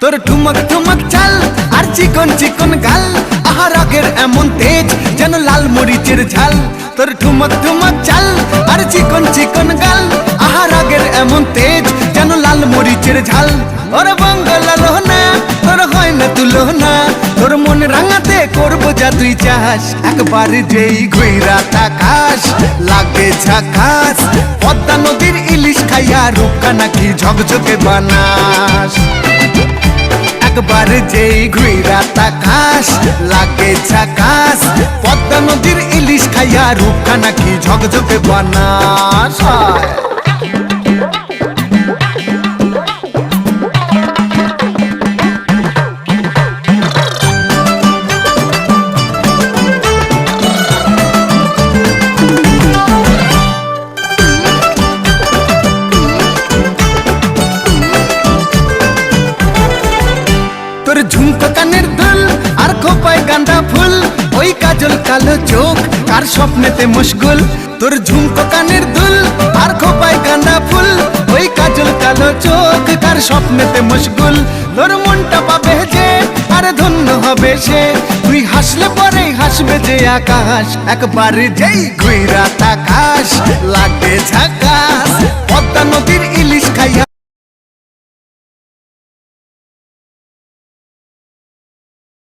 তোর ঠুমক ঠুমক চাল আর চিকন চিকন গাল, আহা রাগের এমন তেজ যেন লাল মরিচের ঝাল। তোর ঠুমক ঠুমক চাল আর চিকন চিকন গাল, আহা রাগের এমন তেজ যেন লাল মরিচের ঝাল। ওরে বঙ্গলা লোহনা তোর হয় না তুলনা, তোর মন রাঙাতে করবো যা তুই চাস। একবার যেই ঘুইরা তাকাস লাগে ঝাকাস, পদ্মা নদীর ইলিশ খাইয়া রূপকা নাকি ঝকঝকে বানাস। একবার যেই ঘুইরা তাকাস লাগে ঝাকাস, পদ্মা নদীর ইলিশ খাইয়া রূপকা নাকি ঝকঝকে বানাস। তোর ঝুমকো কানের দুল আর খোপায় গাঁদা ফুল, ওই কাজল কালো চোখ কার স্বপ্নেতে মশগুল। তোর ঝুমকো কানের দুল আর খোপায় গাঁদা ফুল, ওই কাজল কালো চোখ কার স্বপ্নেতে মশগুল। তোর মনটা পাবে যে আর ধন্য হবে সে, তুই হাসলে পরেই হাসবে যে আকাশ। একবার যেই ঘুইরা তাকাস